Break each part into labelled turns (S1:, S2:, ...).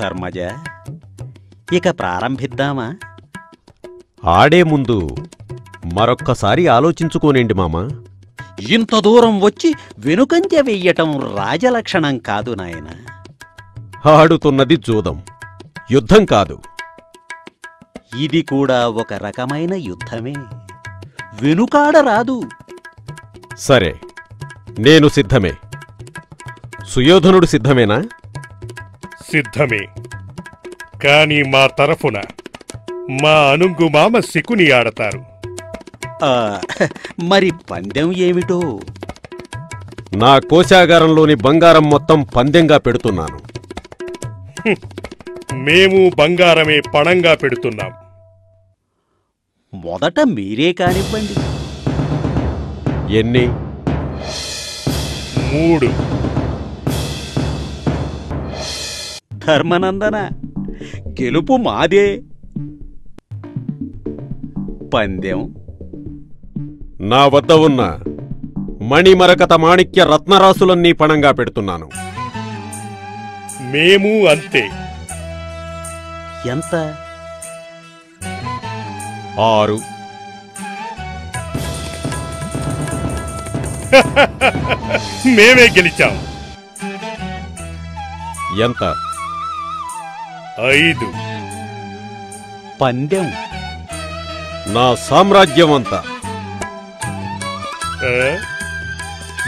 S1: ధర్మజ, ఇక ప్రారంభిద్దామా?
S2: ఆడే ముందు మరొక్కసారి ఆలోచించుకోనేండి మామా.
S1: ఇంత దూరం వచ్చి వెనుకంజ వెయ్యటం రాజలక్షణం కాదు నాయనా.
S2: ఆడుతున్నది జూదం, యుద్ధం కాదు.
S1: ఇది కూడా ఒక రకమైన యుద్ధమే, వెనుకాడరాదు.
S2: సరే, నేను సిద్ధమే. సుయోధనుడు సిద్ధమేనా?
S3: సిద్ధమే. కాని మా తరఫున మా అనుంగు మామ శకుని ఆడతారు.
S1: మరి పందెం ఏమిటో?
S2: నా కోశాగారంలోని బంగారం మొత్తం పందెంగా పెడుతున్నాను.
S3: మేము బంగారమే పణంగా పెడుతున్నాం.
S1: మొదట మీరే కానివ్వండి.
S2: ఎన్ని?
S3: 3.
S1: ధర్మనందన, గెలుపు మాదే. పందెం
S2: నా వద్ద ఉన్న మణిమరకత మాణిక్య రత్నరాసులన్నీ పణంగా పెడుతున్నాను.
S3: మేము అంతే.
S1: ఎంత?
S2: 6.
S3: మేమే గెలిచాం.
S2: ఎంత?
S3: 5.
S1: పందెం
S2: నా సామ్రాజ్యం అంతా.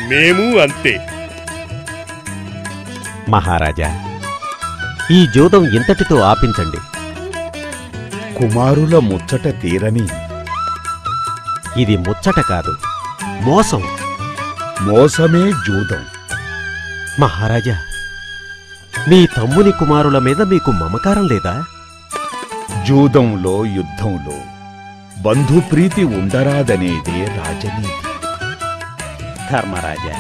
S3: మేము అంతే.
S2: మహారాజా, ఈ జూదం ఇంతటితో ఆపించండి.
S4: కుమారుల ముచ్చట తీరని.
S2: ఇది ముచ్చట కాదు, మోసం.
S4: మోసమే జూదం.
S2: మహారాజా, మీ తమ్ముని కుమారుల మీద మీకు మమకారం లేదా?
S4: జూదంలో యుద్ధంలో బంధుప్రీతి ఉండరాదనేదే రాజనీతి.
S1: ధర్మరాజా,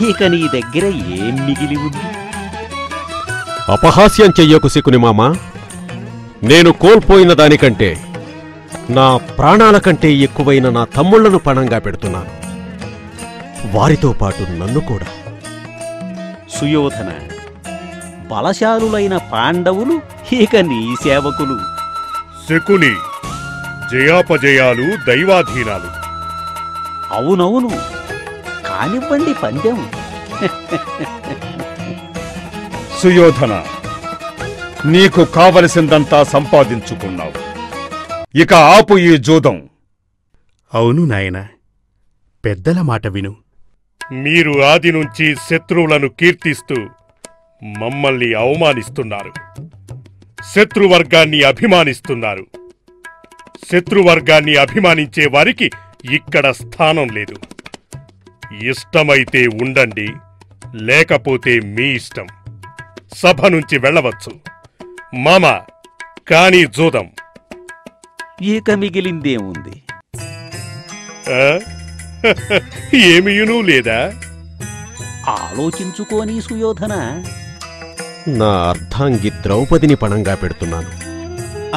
S1: ఇక నీ దగ్గర ఏం మిగిలి ఉంది?
S2: అపహాస్యం చెయ్యకు శకుని మామా. నేను కోల్పోయిన దానికంటే, నా ప్రాణాల కంటే ఎక్కువైన నా తమ్ముళ్లను పణంగా పెడుతున్నాను. వారితో పాటు నన్ను కూడా.
S1: సుయోధన, బలశాలులైన పాండవులు ఇక నీ సేవకులు.
S3: శకుని, జయాపజయాలు దైవాధీనాలు.
S1: అవునవును, కానివ్వండి పందెం.
S4: సుయోధన, నీకు కావలసిందంతా సంపాదించుకున్నావు. ఇక ఆపు ఈ జూదం.
S5: అవును నాయనా, పెద్దల మాట విను.
S3: మీరు ఆది నుంచి శత్రువులను కీర్తిస్తూ మమ్మల్ని అవమానిస్తున్నారు. శత్రువర్గాన్ని అభిమానిస్తున్నారు. శత్రువర్గాన్ని అభిమానించే వారికి ఇక్కడ స్థానం లేదు. ఇష్టమైతే ఉండండి, లేకపోతే మీ ఇష్టం. సభ నుంచి వెళ్ళవచ్చు. మామ, కానీ జూదం.
S1: ఇక మిగిలిందేముంది?
S3: ఏమీయునూ లేదా?
S1: ఆలోచించుకోని సుయోధన.
S2: నా అర్ధాంగి ద్రౌపదిని పణంగా పెడుతున్నాను.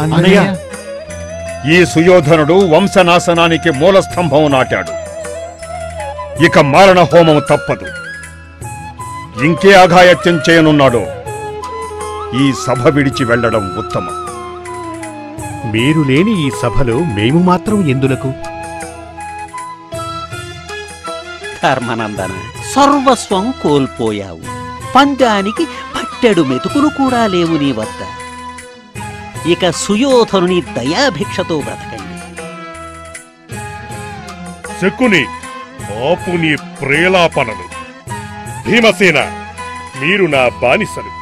S4: అన్నయ్య, ఈ సుయోధనుడు వంశనాశనానికి మూలస్తంభం నాటాడు. ఇక మారణ హోమం తప్పదు. ఇంకే అఘాయత్యం చేయనున్నాడో ఈ సభ విడిచి వెళ్లడం ఉత్తమం.
S5: మీరు లేని ఈ సభలో మేము మాత్రం ఎందులకు?
S1: ధర్మనందన, సర్వస్వం కోల్పోయావు. పందానికి పట్టెడు మెతుకులు కూడా లేవు నీ వద్ద. ఇక సుయోధనుని దయాభిక్షతో బ్రతకండి.
S3: శకుని, ఆపు నీ ప్రేలాపనలు. భీమసేన, మీరు నా బానిసలు.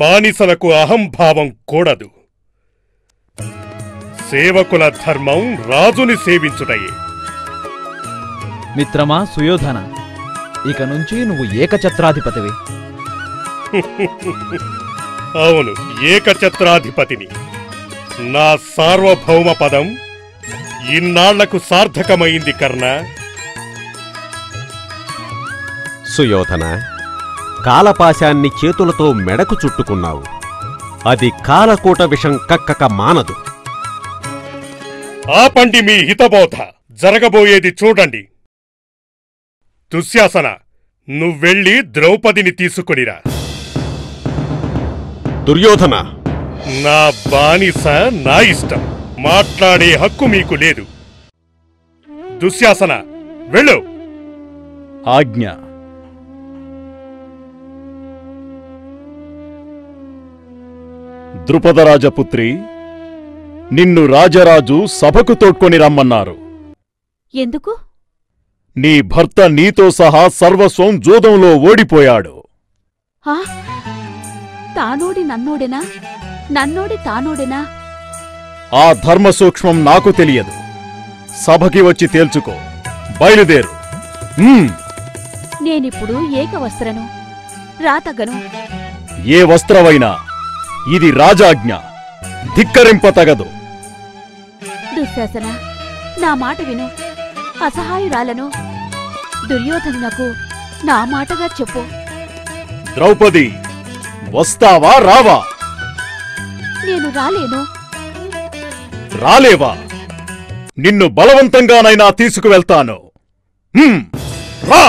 S3: బానిసలకు అహంభావం కూడదు. సేవకుల ధర్మం రాజుని సేవించుటయే.
S6: మిత్రమా సుయోధన, ఇక నుంచి నువ్వు ఏకఛత్రాధిపతివి.
S3: అవును, ఏకఛత్రాధిపతిని. నా సార్వభౌమ పదం ఇన్నాళ్లకు సార్థకమైంది కర్ణ.
S2: సుయోధన, కాలపాశాన్ని చేతులతో మెడకు చుట్టుకున్నావు. అది కాలకూట విషం కక్కక మానదు.
S3: ఆపండి మీ హితబోధ. జరగబోయేది చూడండి. దుశ్శాసన, నువ్వెళ్ళి ద్రౌపదిని తీసుకునిరా.
S2: దుర్యోధన,
S3: నా బానిస నా ఇష్టం. మాట్లాడే హక్కు మీకు లేదు. దుశ్శాసన, వెళ్ళు.
S5: ఆజ్ఞ. ద్రుపదరాజపుత్రి, నిన్ను రాజరాజు సభకు తోడ్కొని రమ్మన్నారు.
S7: ఎందుకు?
S5: నీ భర్త నీతో సహా సర్వస్వం జూదంలో ఓడిపోయాడు.
S7: తానోడి నన్నోడెనా? నన్నోడి తానోడెనా?
S5: ఆ ధర్మ సూక్ష్మం నాకు తెలియదు. సభకి వచ్చి తేల్చుకో. బయలుదేరు.
S7: నేనిప్పుడు ఏకవస్త్రను, రాతగను.
S5: ఏ వస్త్రమైనా ఇది రాజాజ్ఞ, ధిక్కరింపతగదు.
S7: దుశ్శాసన, నా మాట విను. అసహాయురాలను దుర్యోధనునకు నా మాటగా చెప్పు.
S5: ద్రౌపది, వస్తావా రావా?
S7: నేను రాలేను.
S5: రాలేవా? నిన్ను బలవంతంగానైనా తీసుకువెళ్తాను. రా.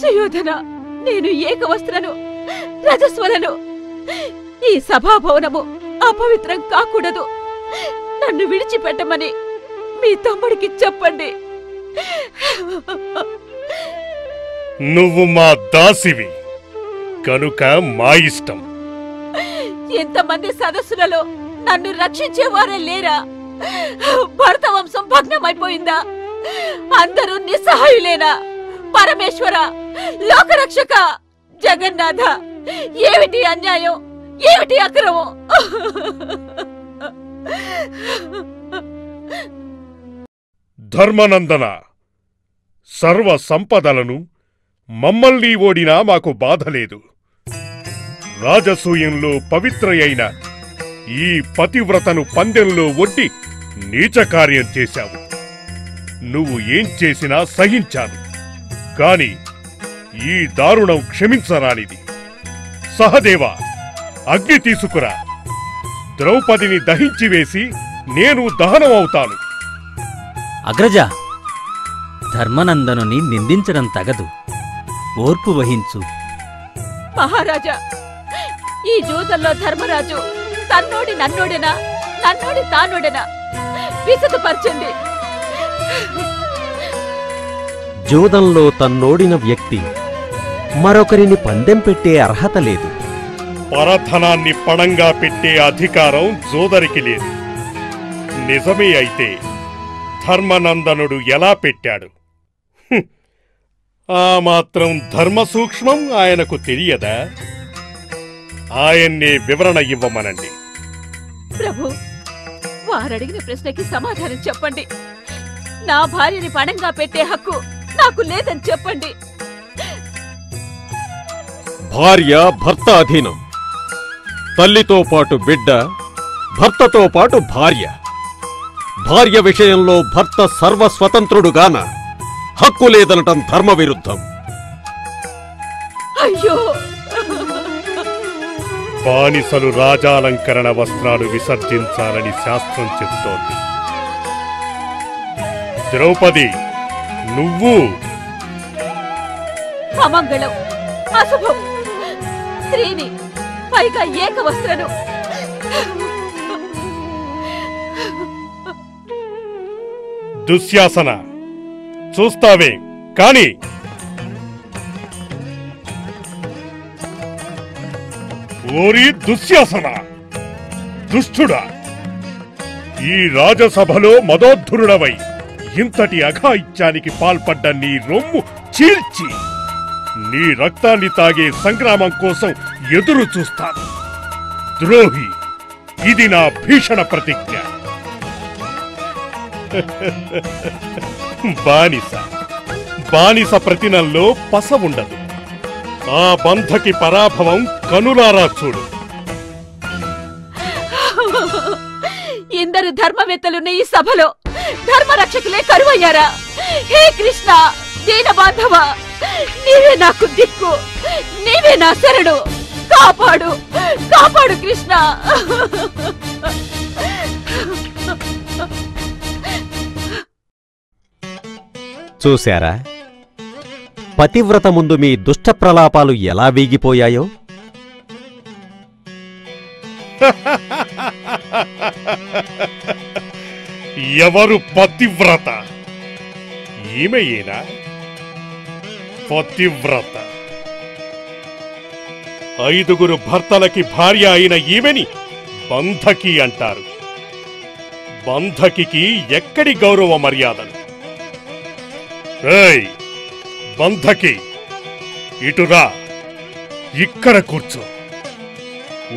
S7: సుయోధన, నేను ఏకవస్త్రను, రజస్వలను. ఈ సభాభవనము అపవిత్రం కాకూడదు. నన్ను విడిచిపెట్టమని మీ తమ్ముడికి చెప్పండి.
S3: నువ్వు మా దాసివి కనుక మా ఇష్టం.
S7: ఎంతమంది సదస్సులలో నన్ను రక్షించేవారే లేరా? భరత వంశం భగ్నమైపోయిందా? అందరూ నిస్సహాయులేనా? పరమేశ్వర, లోకరక్షక, జగన్నాథ, ఏమిటి అన్యాయం, ఏమిటి అక్రమం?
S3: ధర్మనందన, సర్వ సంపదలను మమ్మల్ని ఓడినా మాకు బాధలేదు. రాజసూయంలో పవిత్రయైన ఈ పతివ్రతను పందెంలో ఒడ్డి నీచకార్యం చేశావు. నువ్వు ఏం చేసినా సహించాను. కాని ఈ దారుణం క్షమించరానిది. సహదేవా, అగ్ని తీసుకురా. ద్రౌపదిని దహించివేసి నేను దహనమవుతాను.
S8: అగ్రజ, ధర్మనందనుని నిందించడం తగదు. ఓర్పు వహించు.
S7: మహారాజా, ఈ జూదంలో ధర్మరాజు తన్నోడి నన్నోడెనా, నన్నోడి తానోడెనా? విశదపరచండి.
S2: జూదంలో తన్నోడిన వ్యక్తి మరొకరిని పందెం పెట్టే అర్హత లేదు.
S3: పరధనాన్ని పణంగా పెట్టే అధికారం జోదరికి లేదు. నిజమే అయితే ధర్మనందనుడు ఎలా పెట్టాడు? ఆ మాత్రం ధర్మ సూక్ష్మం ఆయనకు తెలియదా? ఆయన్నే వివరణ ఇవ్వమనండి.
S7: ప్రభు, వారడిగిన ప్రశ్నకి సమాధానం చెప్పండి. నా భార్యని పణంగా పెట్టే హక్కు నాకు లేదని చెప్పండి.
S2: భార్య భర్త అధీనం. తల్లితో పాటు బిడ్డ, భర్తతో పాటు భార్య. భార్య విషయంలో భర్త సర్వస్వతంత్రుడుగాన హక్కు లేదనటం ధర్మ విరుద్ధం.
S7: అయ్యో!
S3: బానిసలు రాజాలంకరణ వస్త్రాలు విసర్జించాలని శాస్త్రం చెప్తోంది. ద్రౌపది, నువ్వు
S7: అమంగళం, అశుభం, స్త్రీని, పైగా ఏకవస్త్రను.
S3: దుశ్శాసన, చూస్తావే కాని ఓరి దుశ్శాసన, దుష్టుడా! ఈ రాజసభలో మదోద్ధురుడవై ఇంతటి అఘాయిత్యానికి పాల్పడ్డ నీ రొమ్ము చీల్చి నీ రక్తాన్ని తాగే సంగ్రామం కోసం ఎదురు చూస్తాను. ద్రోహి, ఇది నా భీషణ ప్రతిజ్ఞ. బానిస ప్రతినంలో పస ఉండదు. ఆ బంధకి పరాభవం కనులారా చూడు.
S7: ఇందరు ధర్మవేత్తలున్న ఈ సభలో ధర్మరక్షకులే కరువయ్యారా? హే కృష్ణ, దీన బాంధవ, నీవే నాకు దిక్కు, నీవే నా శరణు. కాపాడు కాపాడు కృష్ణ.
S2: చూశారా, పతివ్రత ముందు మీ దుష్ట ప్రలాపాలు ఎలా వీగిపోయాయో?
S3: ఎవరు పతివ్రత? ఈమెయేనా పతివ్రత? 5 భర్తలకి భార్య అయిన ఈమెని బంధకి అంటారు. బంధకి ఎక్కడి గౌరవ మర్యాదలు? ఏయ్ బంధకి, ఇటురా, ఇక్కడ కూర్చో.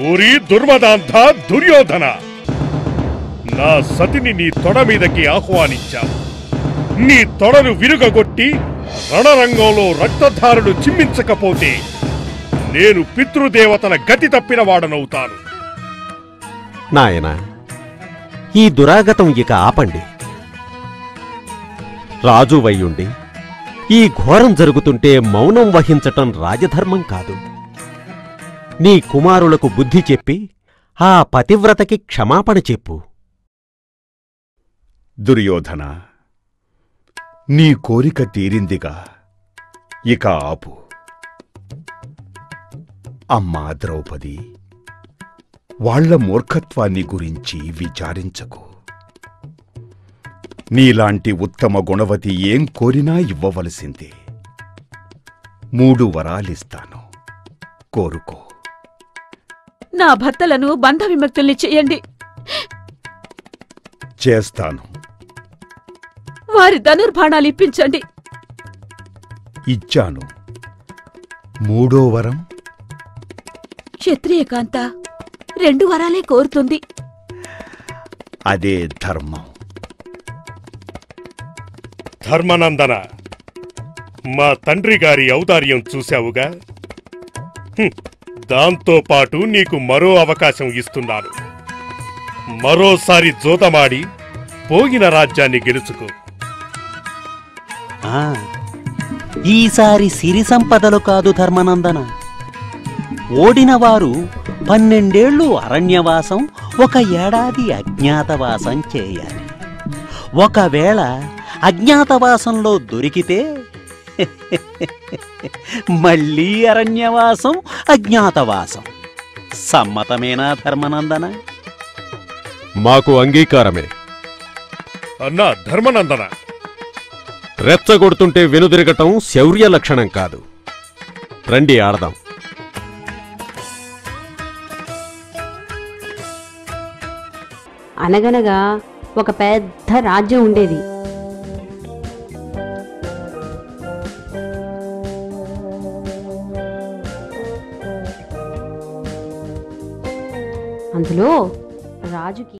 S3: ఊరి దుర్మదాంధ దుర్యోధన, నా సతిని నీ తొడ మీదకి ఆహ్వానించావు. నీ తొడను విరుగగొట్టి రణరంగంలో రక్తధారులు చిమ్మించకపోతే నేను పితృదేవతల గతి తప్పిన వాడనవుతాను.
S2: నాయనా, ఈ దురాగతం ఇక ఆపండి. రాజువయ్యుండి ఈ ఘోరం జరుగుతుంటే మౌనం వహించటం రాజధర్మం కాదు. నీ కుమారులకు బుద్ధి చెప్పి ఆ పతివ్రతకి క్షమాపణ చెప్పు.
S4: దుర్యోధన, నీ కోరిక తీరిందిగా, ఇక ఆపు. అమ్మా ద్రౌపది, వాళ్ల మూర్ఖత్వాన్ని గురించి విచారించకు. నీలాంటి ఉత్తమ గుణవతి ఏం కోరినా ఇవ్వవలసిందే. 3 వరాలిస్తాను, కోరుకో.
S7: నా భర్తలను బంధ విముక్తుల్ని చెయ్యండి.
S4: చేస్తాను.
S7: వారి ధనుర్బాణాలు ఇప్పించండి.
S4: ఇచ్చాను. 3వ వరం?
S7: క్షత్రియకాంత 2 వరాలే కోరుతుంది.
S4: అదే ధర్మం.
S3: ధర్మనందన, మా తండ్రి గారి ఔదార్యం చూశావుగా. దాంతోపాటు నీకు మరో అవకాశం ఇస్తున్నాను. మరోసారి జోతమాడి పోగిన రాజ్యాన్ని గెలుచుకో.
S1: ఆ, ఈసారి సిరి సంపదలు కాదు ధర్మనందన. ఓడినవారు 12 అరణ్యవాసం, 1 ఏడాది అజ్ఞాతవాసం చేయాలి. ఒకవేళ అజ్ఞాతవాసంలో దొరికితే మళ్ళీ అరణ్యవాసం, అజ్ఞాతవాసం. సమ్మతమేనా ధర్మనందన?
S2: మాకు అంగీకారమే.
S3: అన్నా ధర్మనందన,
S2: రెచ్చగొడుతుంటే వెనుదిరగటం శౌర్య లక్షణం కాదు. రండి, ఆడదాం.
S9: అనగనగా ఒక పెద్ద రాజ్యం ఉండేది. అందులో రాజుకి